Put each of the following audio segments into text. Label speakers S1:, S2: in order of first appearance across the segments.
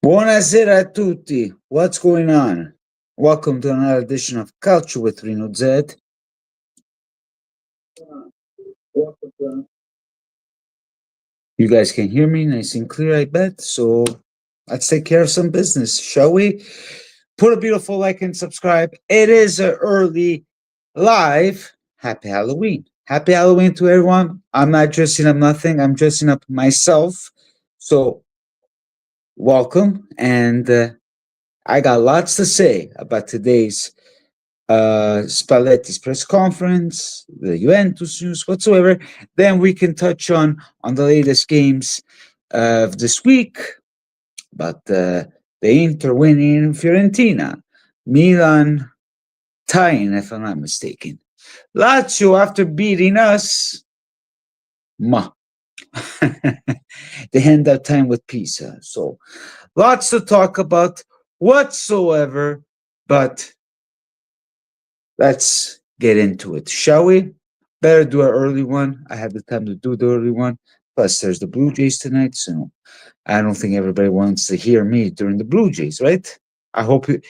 S1: Buonasera a tutti. What's going on? Welcome to another edition of Calcio with Rino Z. You guys can hear me nice and clear, I bet. So let's take care of some business, shall we? Put a beautiful like and subscribe. It is an early live. Happy Halloween. Happy Halloween to everyone. I'm not dressing up nothing. I'm dressing up myself. So welcome. And I got lots to say about today's Spalletti's press conference, the Juventus news, whatsoever. Then we can touch on the latest games of this week, but the Inter winning Fiorentina, Milan tying, if I'm not mistaken. Lazio, after beating us, they end up time with Pisa. So lots to talk about whatsoever, but let's get into it, shall we? Better do an early one. I had the time to do the early one. Plus, there's the Blue Jays tonight, so I don't think everybody wants to hear me during the Blue Jays, right? I hope the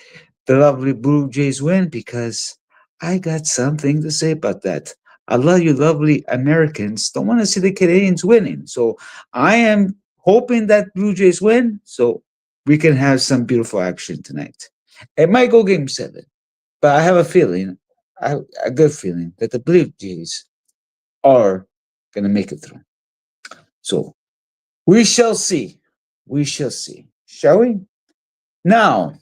S1: lovely Blue Jays win because I got something to say about that. A lot of you lovely Americans don't want to see the Canadians winning. So I am hoping that Blue Jays win so we can have some beautiful action tonight. It might go game 7. But I have a feeling, a good feeling, that the Blue Jays are going to make it through. So we shall see. We shall see. Shall we? Now,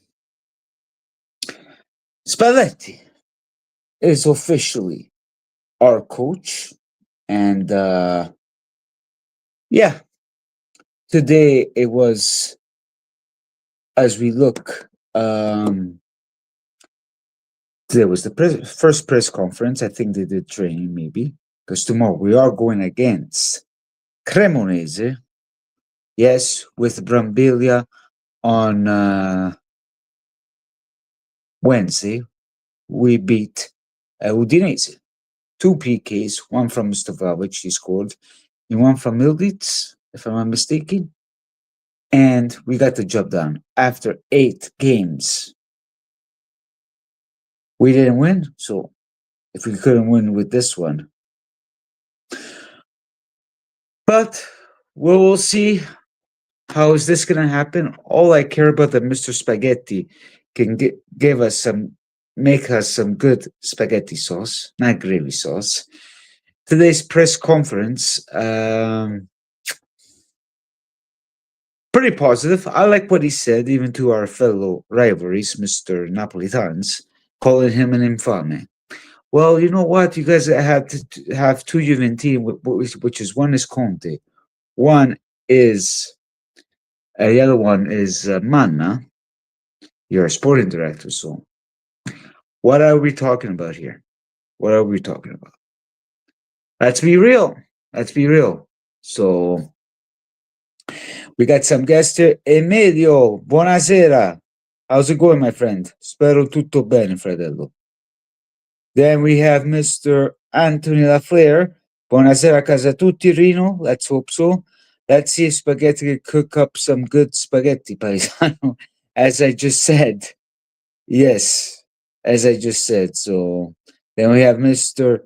S1: Spalletti is officially our coach. And yeah, today it was, as we look, there was the first press conference. I think they did training maybe, because tomorrow we are going against Cremonese. Yes, with Brambilla on Wednesday. We beat Udinese. 2 PKs, one from Stovalovic, he scored, and one from Mildic, if I'm not mistaken. And we got the job done after 8 games. We didn't win, so if we couldn't win with this one. But we will see. How is this going to happen? All I care about that Mr. Spaghetti can give us make us some good spaghetti sauce, not gravy sauce. Today's press conference, pretty positive. I like what he said, even to our fellow rivalries, Mr. Napolitans, calling him an infame. Well, you know what? You guys have to have 2 Juventini, which is one is Conte, one is the other one is Manna. You're a sporting director, so what are we talking about here? What are we talking about? Let's be real. Let's be real. So we got some guests here. Emilio, buonasera. How's it going, my friend? Spero tutto bene, fratello. Then we have Mr. Anthony Lafleur. Buonasera a casa tutti, Rino. Let's hope so. Let's see if Spaghetti can cook up some good spaghetti paisano, as I just said. Yes, as I just said. So then we have Mr.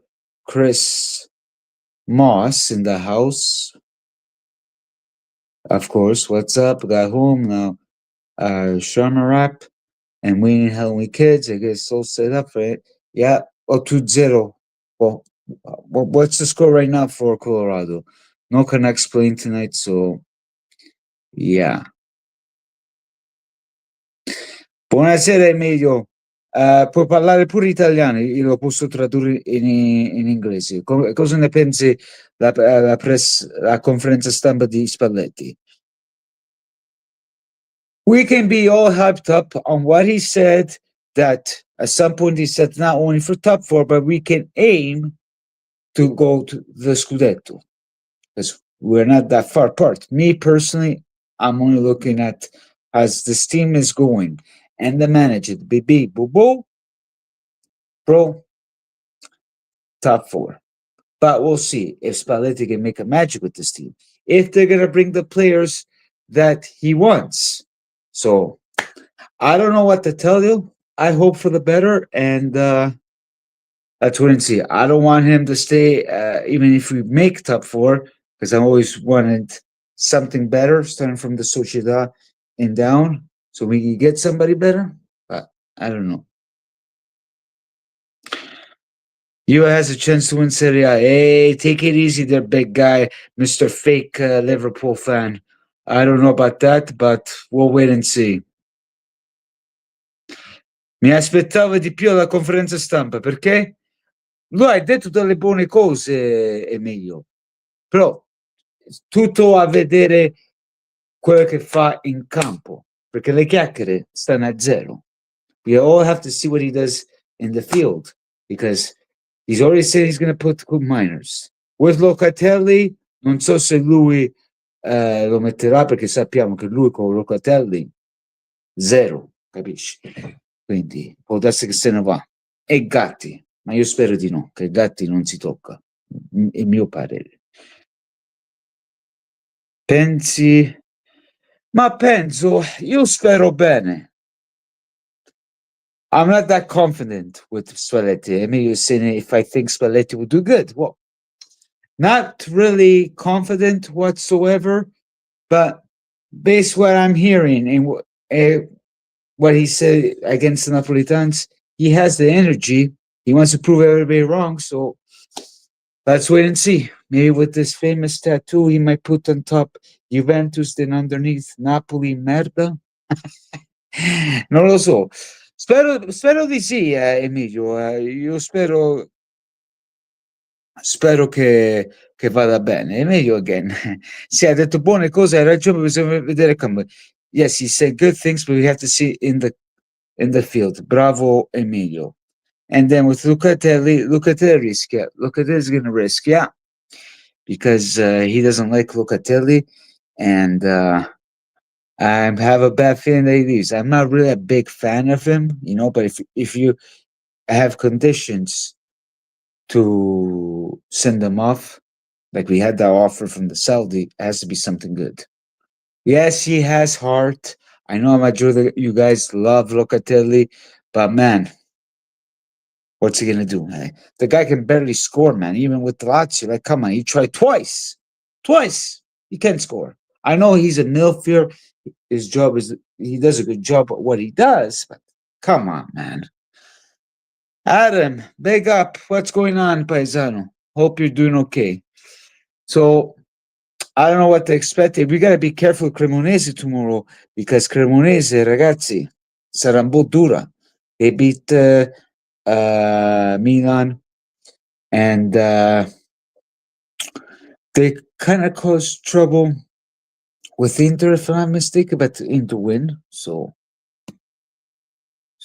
S1: Chris Moss in the house. Of course, what's up? Got home now. Sharma Rap and Winning Halloween Kids. I guess all set up for it. Yeah, 2-0. Well, what's the score right now for Colorado? No Canucks playing tonight, so yeah. Buonasera Emilio. Puoi parlare pure italiano, io lo posso tradurre in inglese. Cosa ne pensi la conferenza stampa di Spalletti? We can be all hyped up on what he said, that at some point he said not only for top 4, but we can aim to go to the Scudetto. Because we're not that far apart. Me personally, I'm only looking at as this team is going. And the manager, Bibi Bobo, bro, top 4. But we'll see if Spalletti can make a magic with this team. If they're going to bring the players that he wants. So I don't know what to tell you. I hope for the better, and let's wait and see. I don't want him to stay, even if we make top four, because I always wanted something better, starting from the Sociedad and down, so we can get somebody better. But I don't know. You has a chance to win Serie A. Hey, take it easy there, big guy, Mr. Fake Liverpool fan. I don't know about that, but we'll wait and see. Mi aspettavo di più alla conferenza stampa perché lui ha detto delle buone cose, Emilio, però tutto a vedere quello che fa in campo, perché le chiacchiere stanno a zero. We all have to see what he does in the field because he's already said he's going to put good minors. With Locatelli, non so se lui lo metterà perché sappiamo che lui con Locatelli zero, capisci? Quindi può darsi che se ne va. E Gatti, ma io spero di no, che Gatti non si tocca, il mio parere. Pensi? Ma penso, io spero bene. I'm not that confident with Spalletti. I mean, you're saying if I think Spalletti will do good. Well, not really confident whatsoever, but based what I'm hearing and what he said against the Napolitans, he has the energy. He wants to prove everybody wrong. So let's wait and see. Maybe with this famous tattoo he might put on top Juventus, then underneath Napoli merda. Non lo so. Spero di sì, Emilio. Io spero che vada bene. Emilio again. Sì, ha detto buone cose, hai ragione, bisogna vedere come. Yes, he said good things, but we have to see in the field. Bravo, Emilio. And then with Lucatelli risk, yeah. Lucatelli is going to risk, yeah, because he doesn't like Lucatelli, and I have a bad feeling that he leaves. I'm not really a big fan of him, but if you have conditions to send them off, like we had that offer from the Saudi, it has to be something good. Yes, he has heart. I know I'm sure that you guys love Locatelli, but man, what's he gonna do? The guy can barely score, man. Even with Lazio, like, come on, he tried twice. He can't score. I know he's a milfier. His job is he does a good job at what he does, but come on, man. Adam, big up. What's going on, Paisano? Hope you're doing okay. So I don't know what to expect. We gotta be careful with Cremonese tomorrow because Cremonese, ragazzi, sarà un po' dura. They beat Milan and they kind of caused trouble with Inter, if I'm not mistaken, but Inter win. So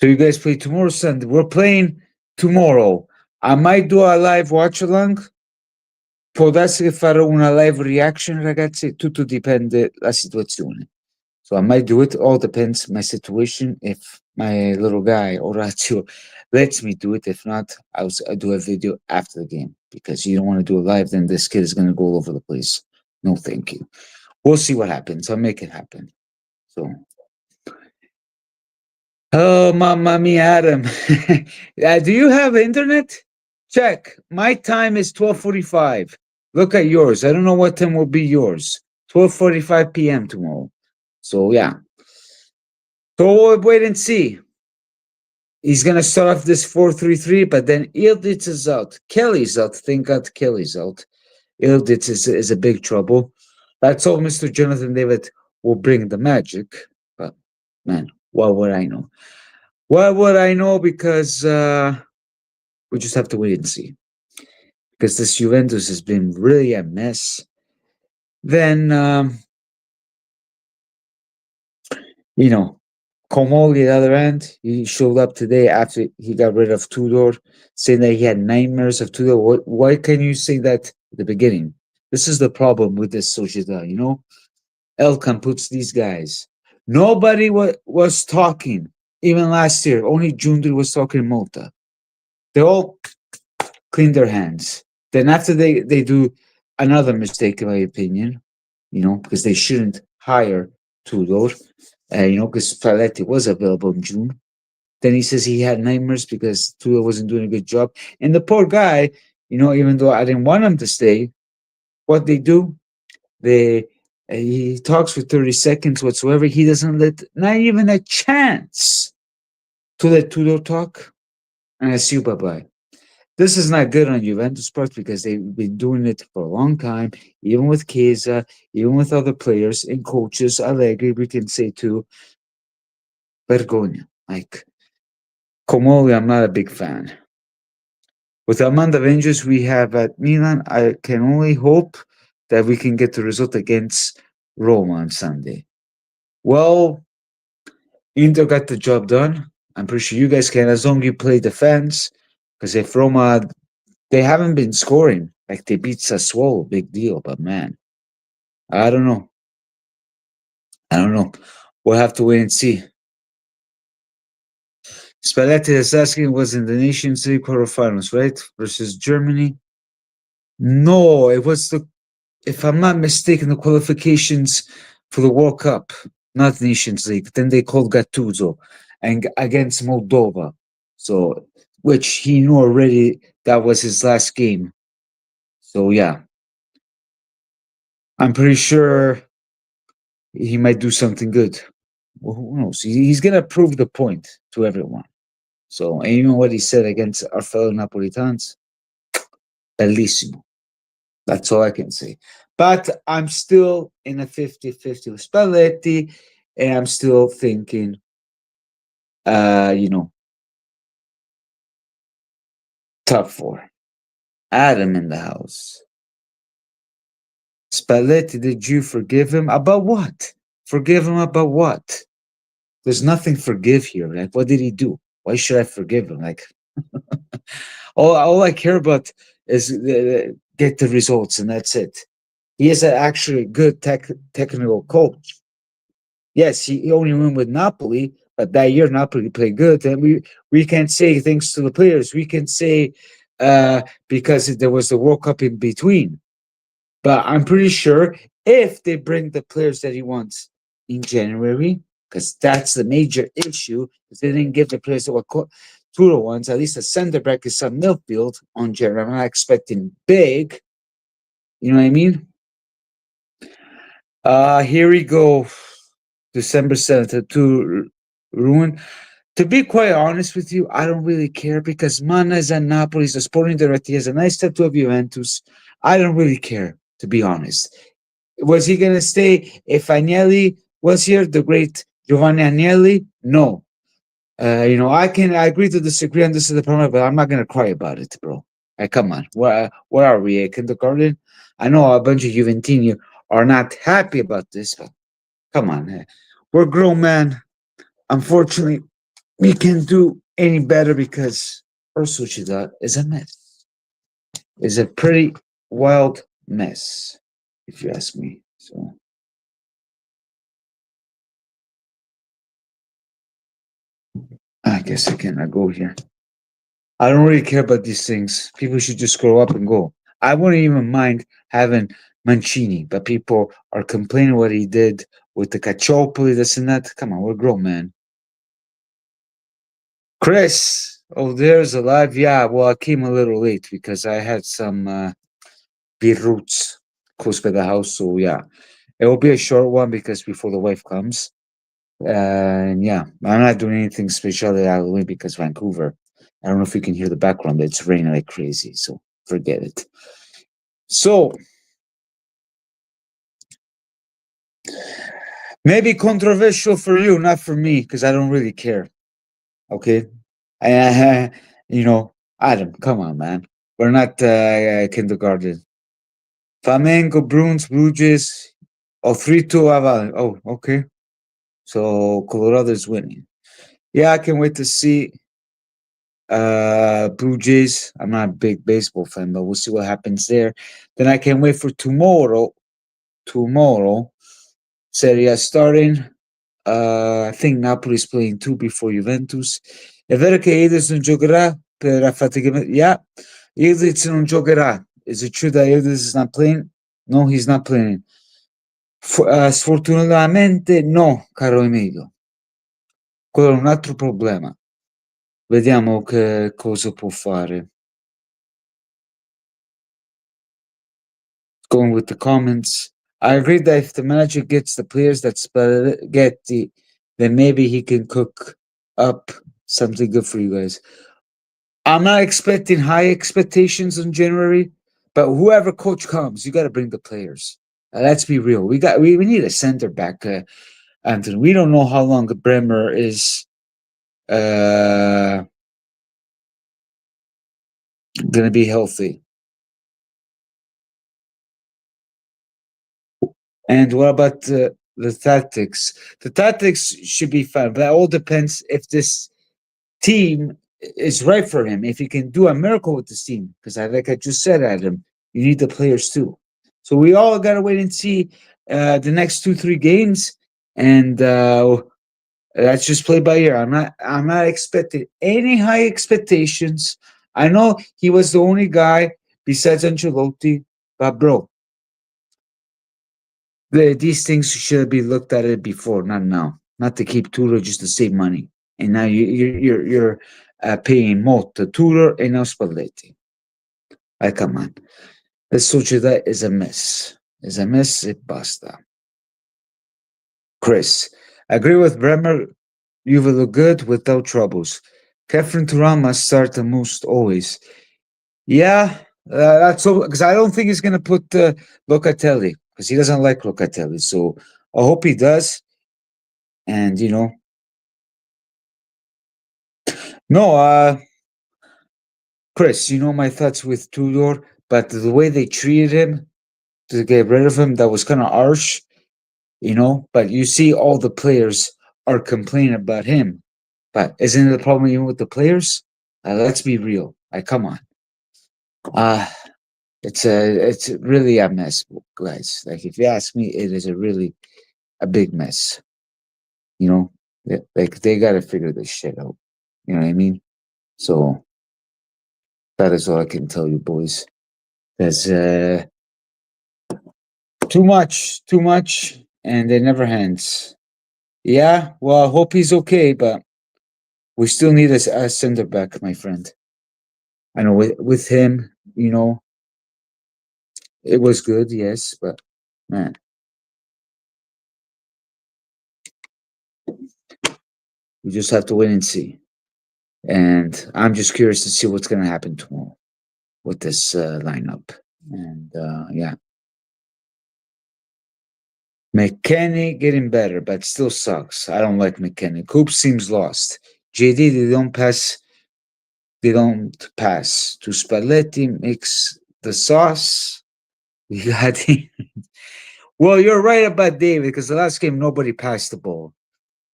S1: you guys play tomorrow, Sunday. We're playing tomorrow. I might do a live watch along. Può darsi che farò una live reaction, ragazzi. Tutto dipende la situazione. So I might do it. All depends my situation. If my little guy Orazio lets me do it. If not, I'll do a video after the game because you don't want to do it live. Then this kid is going to go all over the place. No, thank you. We'll see what happens. I'll make it happen. So, oh, mamma mia, Adam. Do you have internet? Check. My time is 12:45. Look at yours. I don't know what time will be yours. 12:45 p.m. tomorrow. So yeah. So we'll wait and see. He's gonna start off this 4-3-3, but then Ildiz is out. Kelly's out. Thank God Kelly's out. Ildiz is a big trouble. That's all Mr. Jonathan David will bring the magic. But man, what would I know? What would I know? Because we just have to wait and see. Because this Juventus has been really a mess. Then Comoli, the other end, he showed up today after he got rid of Tudor, saying that he had nightmares of Tudor. Why can you say that at the beginning? This is the problem with this Sociedad, Elkan puts these guys. Nobody was talking, even last year. Only Jundi was talking in Malta. They all clean their hands. Then after they do another mistake, in my opinion, because they shouldn't hire Tudor. Because Spalletti was available in June. Then he says he had nightmares because Tua wasn't doing a good job. And the poor guy, even though I didn't want him to stay, what they do, they he talks for 30 seconds whatsoever. He doesn't let not even a chance to let Tua talk. And I see you bye bye. This is not good on Juventus part because they've been doing it for a long time, even with Chiesa, even with other players and coaches. Allegri, we can say too, vergogna. Like, Comoli, I'm not a big fan. With the amount of injuries we have at Milan, I can only hope that we can get the result against Roma on Sunday. Well, Inter got the job done. I'm pretty sure you guys can as long as you play defense. Because if Roma, they haven't been scoring. Like they beat Sassuolo, big deal. But man, I don't know. I don't know. We'll have to wait and see. Spalletti is asking was in the Nations League quarterfinals, right? Versus Germany. No, it was if I'm not mistaken, the qualifications for the World Cup, not Nations League. Then they called Gattuso and against Moldova. So, which he knew already that was his last game. So yeah, I'm pretty sure he might do something good. Well, who knows? He's gonna prove the point to everyone. So, and even what he said against our fellow Napolitans, bellissimo. That's all I can say. But I'm still in a 50-50 with Spalletti, and I'm still thinking, uh, you know, top four. Adam in the house. Spalletti, did you forgive him? About what? Forgive him about what? There's nothing forgive here. Like, what did he do? Why should I forgive him? Like, all I care about is get the results, and that's it. He is actually a good technical coach. Yes, he only won with Napoli, but that year Napoli played good, and we can say thanks to the players. We can say because there was the World Cup in between. But I'm pretty sure if they bring the players that he wants in January, because that's the major issue, because they didn't give the players that were Turo ones, at least a center back is some midfield on January. I'm not expecting big. You know what I mean? Here we go. December 7th to ruin. To be quite honest with you, I don't really care because Mana is at Napoli, he's a sporting director, he has a nice tattoo of Juventus. I don't really care, to be honest. Was he going to stay if Agnelli was here, the great Giovanni Agnelli? No. I agree to disagree on this is the problem, but I'm not going to cry about it, bro. Come on. Where are we? Kindergarten? I know a bunch of Juventini are not happy about this, but come on. We're grown, man. Unfortunately, we can't do any better because our sociedad is a mess. It's a pretty wild mess, if you ask me. So I guess I cannot go here. I don't really care about these things. People should just grow up and go. I wouldn't even mind having Mancini, but people are complaining what he did with the Cacciopoli, this and that. Come on, we're grown, man. Chris, oh, there's a live. Yeah, well, I came a little late because I had some beer roots close by the house. So, yeah, it will be a short one because before the wife comes. And yeah, I'm not doing anything special at Halloween because Vancouver. I don't know if you can hear the background, but it's raining like crazy. So, forget it. So, maybe controversial for you, not for me, because I don't really care. Okay. Uh, Adam, come on, man. We're not kindergarten. Flamengo, Bruins, Blue Jays. Oh, 3-2 Aval. Oh, okay. So Colorado is winning. Yeah, I can wait to see Blue Jays. I'm not a big baseball fan, but we'll see what happens there. Then I can wait for tomorrow. Tomorrow, Serie A starting. I think Napoli is playing two before Juventus. È vero che Ildiz non giocherà per affaticamento? Yeah, Ildiz non giocherà. Is it true that Ildiz is not playing? No, he's not playing. Sfortunatamente no, caro Emilio. Quello è un altro problema. Vediamo che cosa può fare. Going with the comments. I agree that if the manager gets the players that Spalletti, then maybe he can cook up something good for you guys. I'm not expecting high expectations in January, but whoever coach comes, you got to bring the players. Let's be real. We need a center back, Anthony. We don't know how long Bremer is going to be healthy. And what about the tactics? The tactics should be fine, but that all depends if this team is right for him. If he can do a miracle with this team, because like I just said, Adam, you need the players too. So we all got to wait and see the next 2-3 games, and that's just play by ear. I'm not expecting any high expectations. I know he was the only guy besides Ancelotti, but bro, these things should be looked at it before, not now. Not to keep Tudor just to save money. And now you're paying molto Tudor e now Spalletti. Come on. The società is a mess. Is a mess e basta. Chris, agree with Bremer. You will look good without troubles. Kefren Turan must start the most always. Yeah, that's so because I don't think he's going to put Locatelli because he doesn't like Locatelli. So I hope he does. And no, Chris, you know my thoughts with Tudor, but the way they treated him to get rid of him, that was kind of harsh, But you see, all the players are complaining about him. But isn't it the problem even with the players? Let's be real. Come on. Uh it's really a mess, guys. Like if you ask me, it is a big mess. You know, like they got to figure this shit out. You know what I mean? So that is all I can tell you, boys. There's too much, and it never ends. Yeah, well, I hope he's okay, but we still need a center back, my friend. I know with him, it was good, yes, but man, we just have to wait and see. And I'm just curious to see what's going to happen tomorrow with this lineup. And yeah, McKenny getting better, but still sucks. I don't like McKenny. Coop seems lost. JD, they don't pass. They don't pass to Spalletti. Mix the sauce. You got well, you're right about David because the last game nobody passed the ball.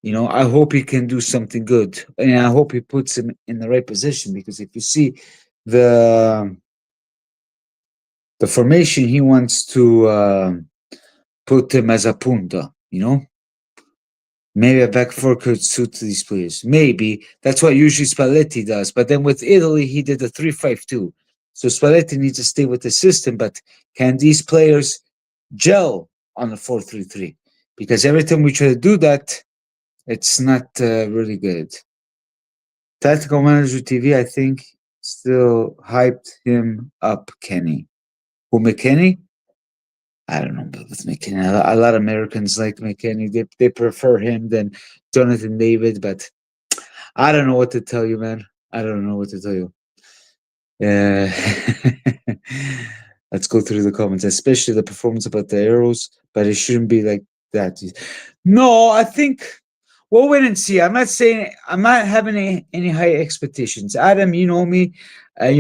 S1: I hope he can do something good, and I hope he puts him in the right position because if you see the the formation he wants to put him as a punta, maybe a back four could suit these players. Maybe that's what usually Spalletti does, but then with Italy he did a 3-5-2. So Spalletti needs to stay with the system, but can these players gel on a 4-3-3? Because every time we try to do that, it's not really good. Tactical Manager TV, I think, still hyped him up, Kenny. Who, McKenny? I don't know about with McKenny. A lot of Americans like McKenny. They prefer him than Jonathan David, but I don't know what to tell you, man. I don't know what to tell you. Uh, let's go through the comments, especially the performance about the arrows, but it shouldn't be like that. No, I think we'll wait and see. I'm not having any high expectations. Adam, you know me. I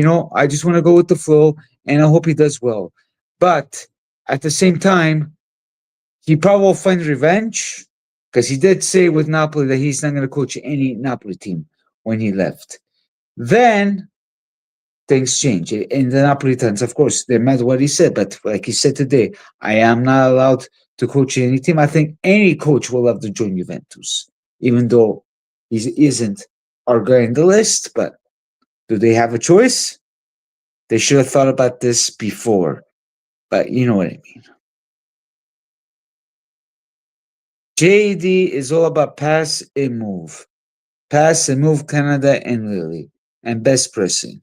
S1: just want to go with the flow, and I hope he does well. But at the same time, he probably will find revenge because he did say with Napoli that he's not going to coach any Napoli team when he left. Then things change. In the Napolitans, of course, they meant what he said, but like he said today, I am not allowed to coach any team. I think any coach will have to join Juventus, even though he isn't our guy in the list. But do they have a choice? They should have thought about this before. But you know what I mean. JD is all about pass and move. Pass and move Canada and Lily. And best pressing.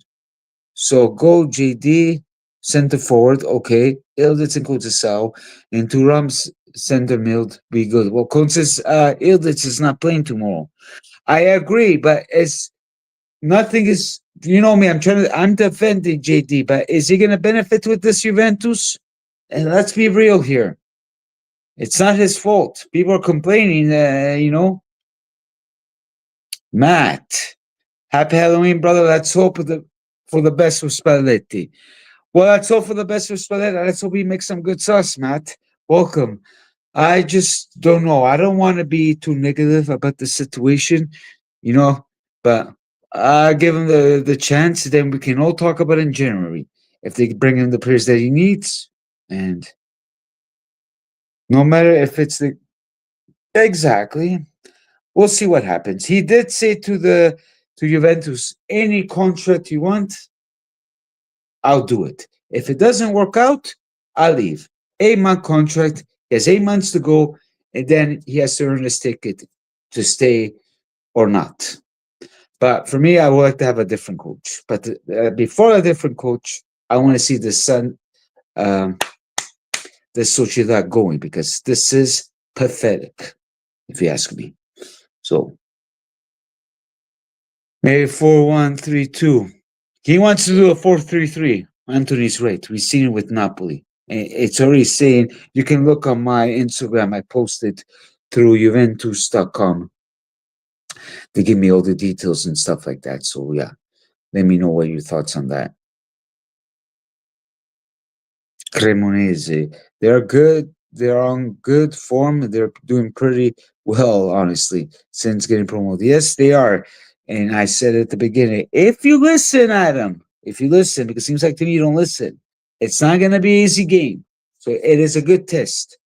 S1: So go JD, center forward, okay. Ilditz and Kutusau. And Turam's center mid be good. Well, Kuntis, Ilditz is not playing tomorrow. I agree, but it's nothing is, you know me, I'm defending JD, but is he going to benefit with this Juventus? And let's be real here. It's not his fault. People are complaining, Matt, happy Halloween, brother. Let's hope for the best with Spalletti. Well, let's hope for the best with Spalletti. Let's hope he makes some good sauce, Matt. Welcome. I just don't know. I don't want to be too negative about the situation, you know, but give him the chance. Then we can all talk about it in January if they bring in the players that he needs. And no matter if it's the exactly, we'll see what happens. He did say to Juventus, any contract you want, I'll do it. If it doesn't work out, I'll leave. 8-month contract. He has 8 months to go, and then he has to earn his ticket to stay or not. But for me, I would like to have a different coach. But before a different coach, I want to see um, the Sociedad going because this is pathetic, if you ask me. So maybe 4-1-3-2. He wants to do a 4-3-3. Anthony's right. We've seen it with Napoli. It's already saying you can look on my Instagram. I posted through Juventus.com to give me all the details and stuff like that. So yeah, let me know what your thoughts on that. Cremonese. They're good. They're on good form. They're doing pretty well, honestly, since getting promoted. Yes, they are. And I said at the beginning, if you listen, Adam, if you listen, because it seems like to me you don't listen, it's not going to be an easy game. So it is a good test.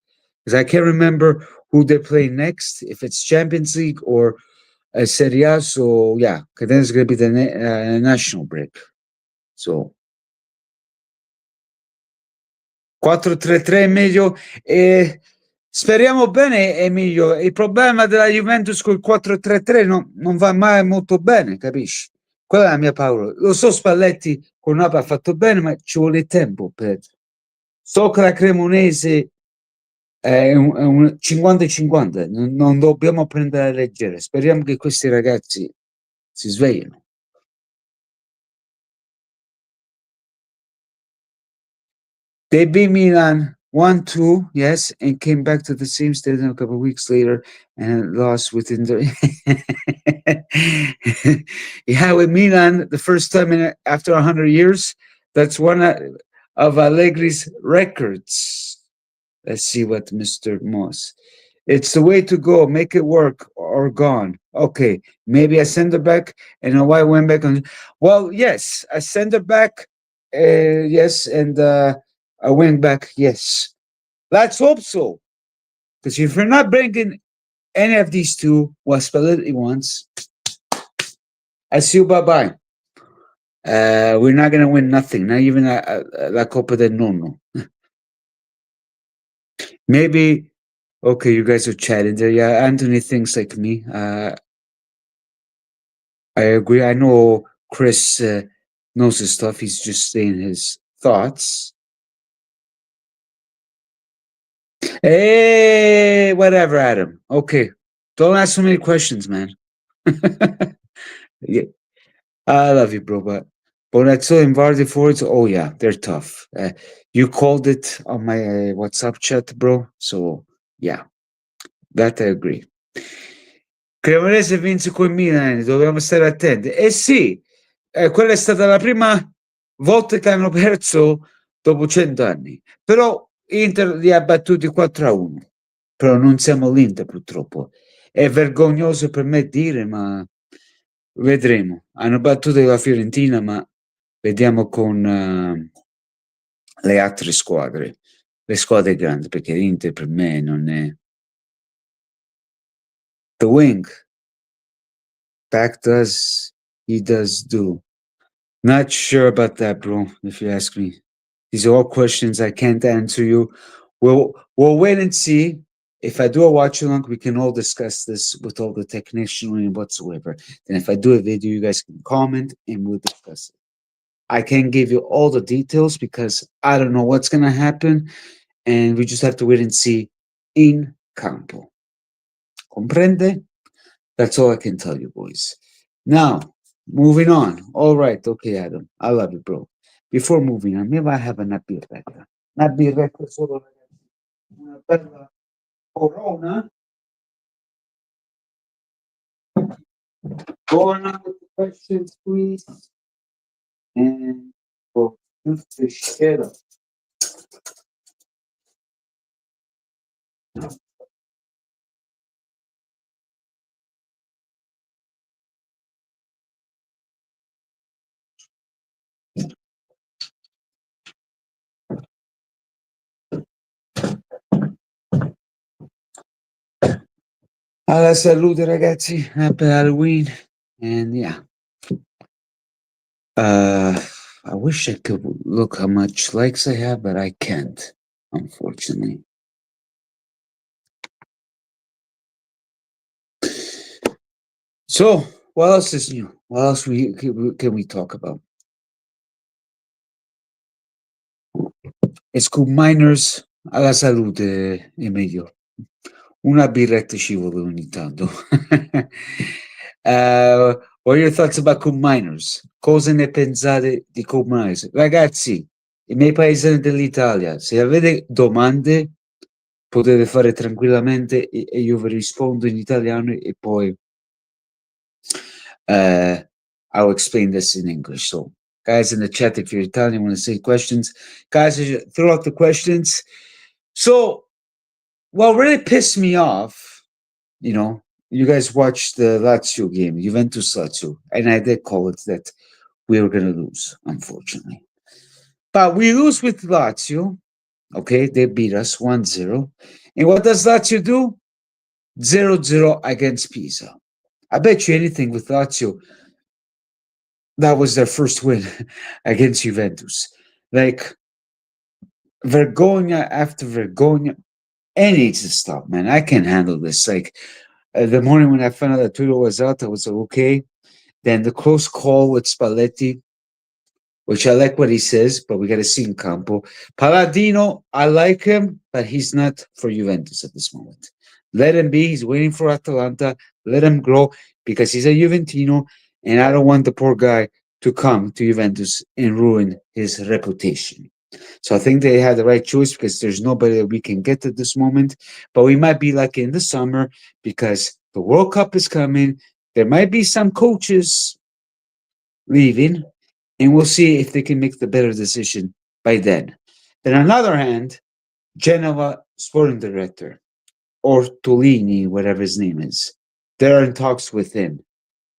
S1: Because I can't remember who they're playing next, if it's Champions League or Serie A. So yeah, because then it's going to be the national break. So 4-3-3 è meglio. Speriamo bene, Emilio. Il problema della Juventus col 4-3-3 non va mai molto bene, capisci? Quella è la mia paura. Lo so, Spalletti con Napoli ha fatto bene, ma ci vuole tempo per. So che la Cremonese è un 50-50, non dobbiamo prendere a leggere. Speriamo che questi ragazzi si svegliano. They beat Milan 1-2, yes, and came back to the same stadium a couple of weeks later and lost within the. Yeah, with Milan, the first time after 100 years, that's one of Allegri's records. Let's see what Mr. Moss. It's the way to go. Make it work or gone. Okay, maybe a center back and a wide wing back. Well, yes, a center back, yes, and a wing back, yes. Let's hope so. Because if you're not bringing any of these two, what Spalletti wants, I see you bye-bye. We're not going to win nothing, not even La Copa del Nonno. Maybe, okay, you guys are chatting there. Yeah, Anthony thinks like me. I agree. I know Chris knows his stuff. He's just saying his thoughts. Hey, whatever, Adam. Okay. Don't ask so many questions, man. Yeah, I love you, bro. But Bonazzo and Vardy forwards, oh yeah, they're tough. You called it on my WhatsApp chat, bro. So yeah, that I agree. Cremonese vince con Milan, dobbiamo stare attenti. Eh sì, quella è stata la prima volta che hanno perso dopo 100 anni. Però Inter li ha battuti 4-1. Però non siamo l'Inter purtroppo. È vergognoso per me dire, ma vedremo. Hanno battuto la Fiorentina, ma vediamo con le altre squadre. Le squadre grandi, perché l'Inter per me non è. The wing. Back does, he does do. Not sure about that, bro, if you ask me. These are all questions I can't answer you. We'll wait and see. If I do a watch along, we can all discuss this with all the technician and whatsoever. Then if I do a video, you guys can comment and we'll discuss it. I can't give you all the details because I don't know what's gonna happen, and we just have to wait and see in campo. Comprende? That's all I can tell you, boys. Now, moving on. All right, okay, Adam. I love you, bro. Before moving on, maybe I have una birretta. Una birretta solo, ragazzi. Una bella corona. Going on with the questions, please. And we'll shoot the shit up. Alla salute, ragazzi. Happy Halloween. And yeah. Uh, I wish I could look how much likes I have, but I can't, unfortunately. So, what else is new? What else can we talk about? Scoop Miners alla salute, Emilio. Una birretta ci vuole ogni tanto. What are your thoughts about Coop Miners? Cosa ne pensate di Coop Miners? Ragazzi, i miei paesani dell'Italia, se avete domande potete fare tranquillamente e io vi rispondo in italiano e poi I'll explain this in English. So, guys in the chat, if you're Italian, want to say questions, guys, throw out the questions. So, what really pissed me off, you guys watched the Lazio game, Juventus Lazio, and I did call it that we were going to lose, unfortunately. But we lose with Lazio. Okay, they beat us 1-0. And what does Lazio do? 0-0 against Pisa. I bet you anything with Lazio, that was their first win against Juventus. Like, Vergogna after Vergogna, it needs to stop, man. I can't handle this. Like, the morning when I found out that Twitter was out, I was like, okay. Then the close call with Spalletti, which I like what he says, but we got to see in campo. Palladino, I like him, but he's not for Juventus at this moment. Let him be. He's waiting for Atalanta. Let him grow because he's a Juventino, and I don't want the poor guy to come to Juventus and ruin his reputation. So I think they had the right choice because there's nobody that we can get at this moment. But we might be lucky in the summer because the World Cup is coming. There might be some coaches leaving, and we'll see if they can make the better decision by then. Then, on the other hand, Genova sporting director, or Tolini, whatever his name is, they're in talks with him.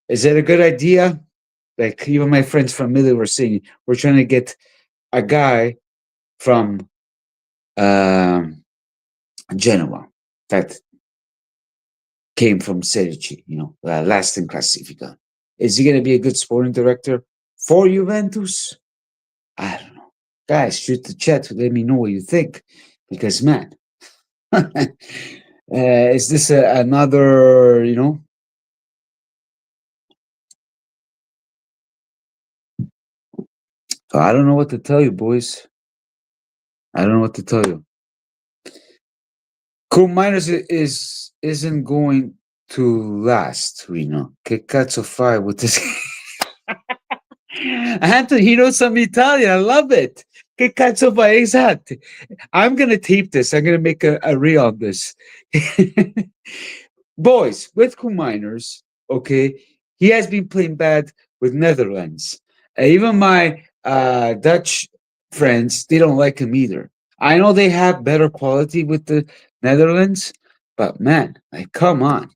S1: Is that a good idea? Like, even my friends from Italy were saying, we're trying to get a guy from Genoa that came from Serie C, last in Classifica. Is he going to be a good sporting director for Juventus? I don't know. Guys, shoot the chat. Let me know what you think. Because, man, is this another, I don't know what to tell you, boys. I don't know what to tell you. Cool Miners isn't going to last, Reno. Che cazzo fai with this? Anthony, he knows some Italian. I love it. Che cazzo fai? Esatto. I'm going to tape this. I'm going to make a reel on this. Boys, with Cool Miners, okay, he has been playing bad with Netherlands. Even my Dutch friends, they don't like him either. I know they have better quality with the Netherlands, but man, like, come on.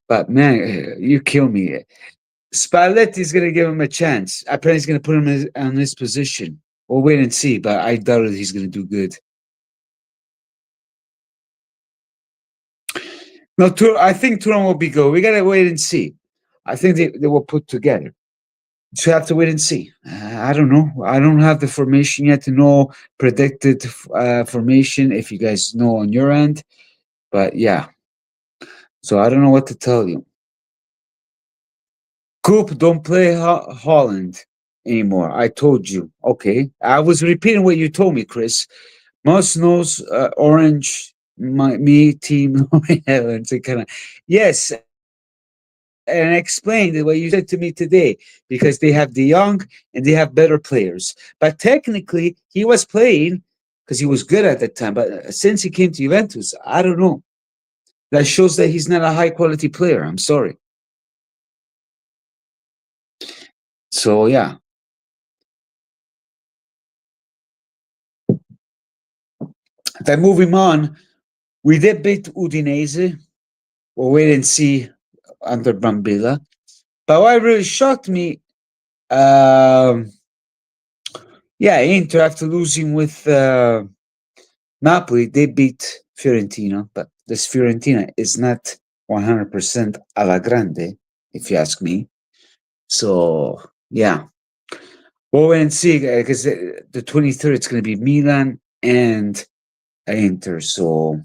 S1: But man, you kill me. Spalletti's going to give him a chance. Apparently, he's going to put him on his position. We'll wait and see, but I doubt that he's going to do good. No, I think Turan will be good. We got to wait and see. I think they will put together. So you have to wait and see. I don't know. I don't have the formation yet to know predicted formation. If you guys know on your end, But yeah, so I don't know what to tell you. Coop, don't play Holland anymore. I told you. Okay. I was repeating what you told me, Chris. Most knows orange, me, team, and so kind of. Yes, and explain what you said to me today because they have the young and they have better players. But technically, he was playing because he was good at that time. But since he came to Juventus, I don't know. That shows that he's not a high quality player. I'm sorry. So yeah. Then moving on, we did beat Udinese. We'll wait and see under Brambilla. But what really shocked me, um, yeah, Inter after losing with Napoli, they beat Fiorentina. But this Fiorentina is not 100% alla grande, if you ask me. So yeah, we'll wait and see because the 23rd it's going to be Milan and Inter. So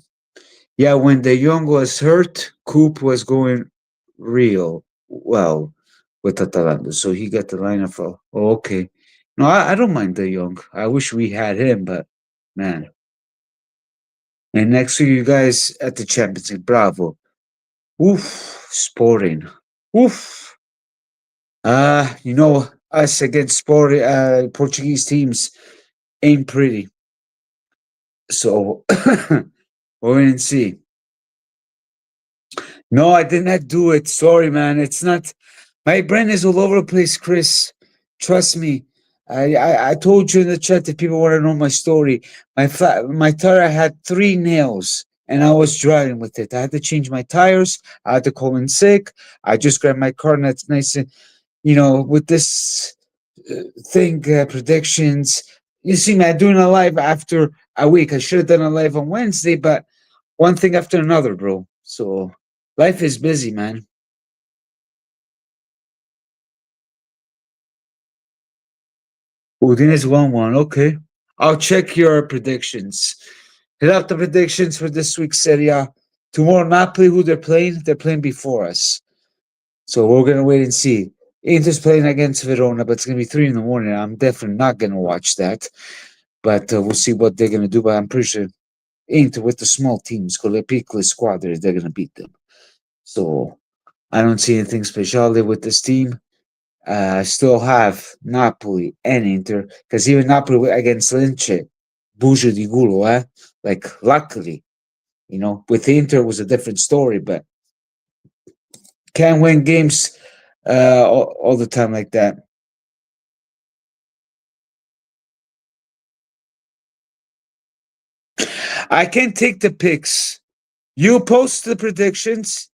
S1: yeah, when De Jong was hurt, Coop was going real well with Atalanta. So he got the lineup for, oh, okay. No, I don't mind De Jong. I wish we had him, but man. And next to you guys at the Champions League, bravo. Oof, Sporting. Oof. Us against Portuguese teams ain't pretty. So we'll wait and see. No, I did not do it. Sorry, man. It's not. My brain is all over the place, Chris. Trust me. I told you in the chat that people want to know my story. My tire had 3 nails, and I was driving with it. I had to change my tires. I had to call in sick. I just grabbed my car, and that's nice. And with this thing, predictions. You see, man, doing a live after a week. I should have done a live on Wednesday, but one thing after another, bro. So life is busy, man. Udine is 1-1. Okay. I'll check your predictions. Hit up the predictions for this week's Serie A. Tomorrow, Napoli, who they're playing? They're playing before us. So we're going to wait and see. Inter's playing against Verona, but it's going to be 3 in the morning. I'm definitely not going to watch that. But we'll see what they're going to do. But I'm pretty sure Inter, with the small teams, con le piccole squadre, they're going to beat them. So I don't see anything special with this team. Still have Napoli and Inter, because even Napoli against Lecce, bujo di gulo, eh? Like, luckily, with Inter was a different story, but can't win games all the time like that. I can take the picks. You post the predictions,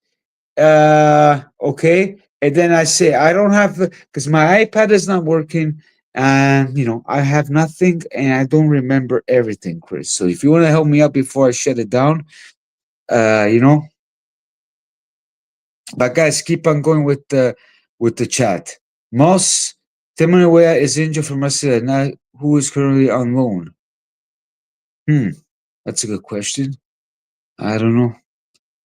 S1: okay, and then I say I don't have because my iPad is not working, and I have nothing, and I don't remember everything, Chris. So if you want to help me out before I shut it down, uh, you know. But guys, keep on going with the chat. Moss Timonia is injured from Marseille now, who is currently on loan. That's a good question. I don't know.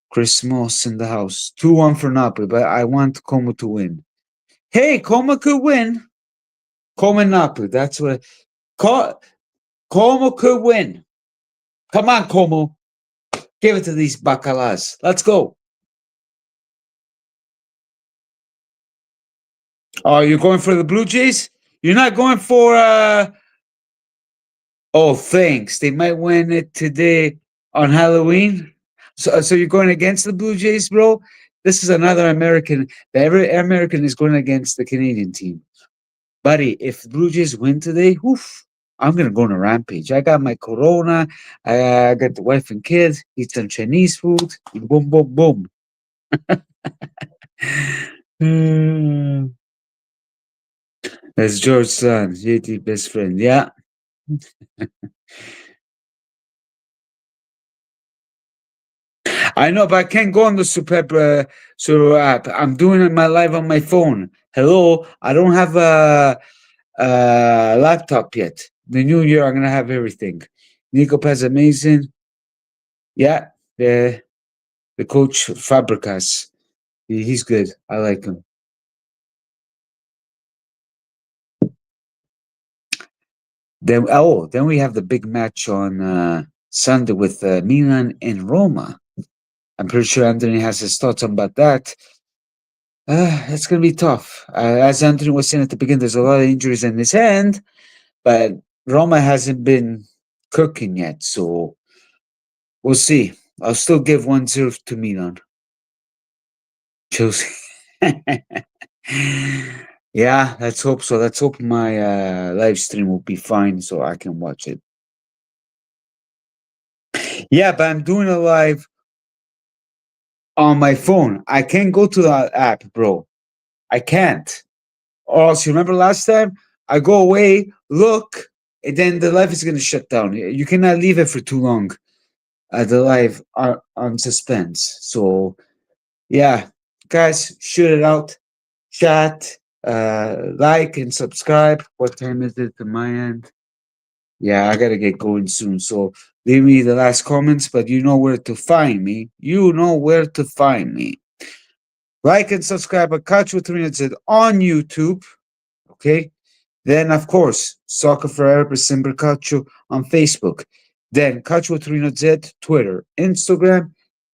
S1: Chris Moss in the house. 2-1 for Napoli, but I want Como to win. Hey, Como could win. Como and Napoli. That's what. Como could win. Come on, Como. Give it to these bacalas. Let's go. Oh, you're going for the Blue Jays? You're not going for oh, thanks. They might win it today on Halloween. So you're going against the Blue Jays, bro? This is another American. Every American is going against the Canadian team. Buddy, if the Blue Jays win today, woof, I'm going to go on a rampage. I got my Corona. I got the wife and kids. Eat some Chinese food. Boom, boom, boom. Hmm. That's George's son, JT best friend. Yeah. I know, but I can't go on the Super app. I'm doing it my live on my phone. Hello, I don't have a laptop yet. The new year, I'm gonna have everything. Nico Paz amazing. Yeah, the coach Fabregas. He's good. I like him. Then we have the big match on Sunday with Milan and Roma. I'm pretty sure Anthony has his thoughts about that. It's going to be tough. As Anthony was saying at the beginning, there's a lot of injuries in his hand, but Roma hasn't been cooking yet, so we'll see. I'll still give 1-0 to Milan. Chelsea. Yeah, let's hope so. Let's hope my live stream will be fine so I can watch it. Yeah, but I'm doing a live on my phone. I can't go to the app, bro. I can't. Or else, you remember last time? I go away, look, and then the live is going to shut down. You cannot leave it for too long. The live on suspense. So, yeah, guys, shoot it out. Chat, like, and subscribe. What time is it on my end? Yeah, I got to get going soon. So, leave me the last comments, but you know where to find me. You know where to find me. Like and subscribe at Calcio 300 on YouTube. Okay. Then, of course, Soccer Forever Simber Calcio on Facebook. Then, Calcio 300 Twitter, Instagram,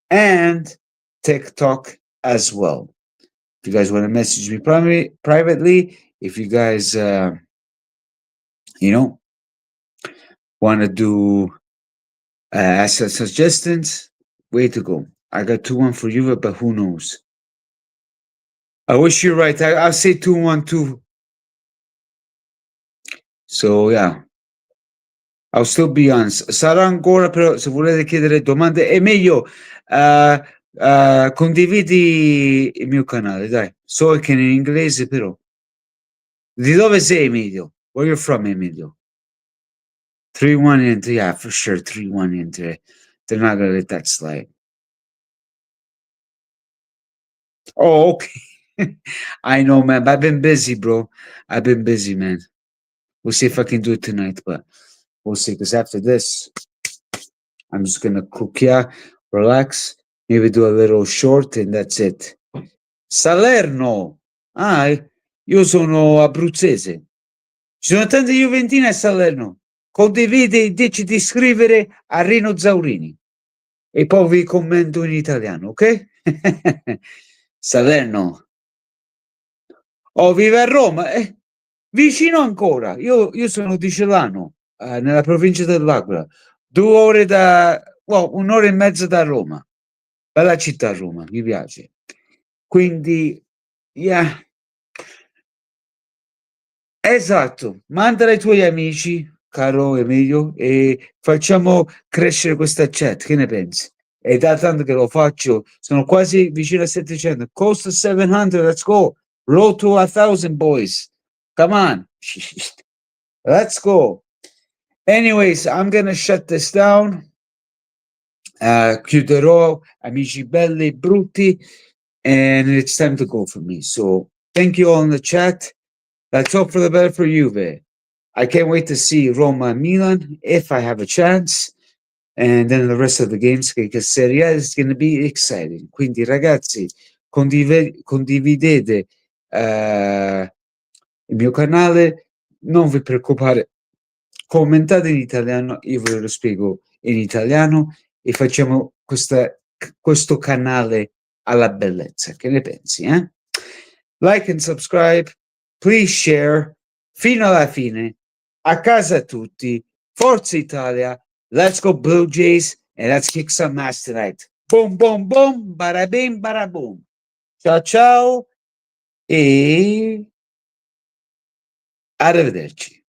S1: and TikTok as well. If you guys want to message me privately, if you guys, want to do ask suggestions, way to go. I got 2-1 for Juve, but who knows? I wish you're right. I'll say 2-1 too. So, yeah. I'll still be honest. Sarà ancora, però, se volete chiedere domande, è meglio condividi il mio canale, dai. So che in inglese, però. Di dove sei, Emilio? Where you from, Emilio? 3-1 into, yeah, for sure, 3-1 into. They're not going to let that slide. Oh, okay. I know, man, but I've been busy, bro. I've been busy, man. We'll see if I can do it tonight, but we'll see, because after this, I'm just going to cook here, relax, maybe do a little short, and that's it. Salerno! Ah, io sono abruzzese. Ci sono tante Juventine a Salerno. Condividi, dici di iscrivere a Rino Zaurini. E poi vi commento in italiano, ok? Salerno. Oh, vive a Roma? Vicino ancora. Io sono di Celano, nella provincia dell'Aquila. 2 ore un'ora e mezza da Roma. Bella città Roma, mi piace. Quindi, yeah. Esatto, mandala ai tuoi amici, caro Emilio, e facciamo crescere questa chat. Che ne pensi? È da tanto che lo faccio, sono quasi vicino a 700. Close to 700, let's go. Road to 1,000, boys. Come on. Let's go. Anyways, I'm gonna shut this down. Chiuderò, amici belli, brutti, and it's time to go for me. So, thank you all in the chat. Let's hope for the better for Juve. I can't wait to see Roma and Milan if I have a chance. And then the rest of the games, because Serie A is going to be exciting. Quindi, ragazzi, condividete il mio canale, non vi preoccupare, commentate in italiano, io ve lo spiego in italiano e facciamo questo canale alla bellezza. Che ne pensi, eh? Like and subscribe, please share, fino alla fine, a casa a tutti, Forza Italia, let's go Blue Jays, and let's kick some ass tonight. Boom, boom, boom, bada bing, bada boom. Ciao, ciao, e arrivederci.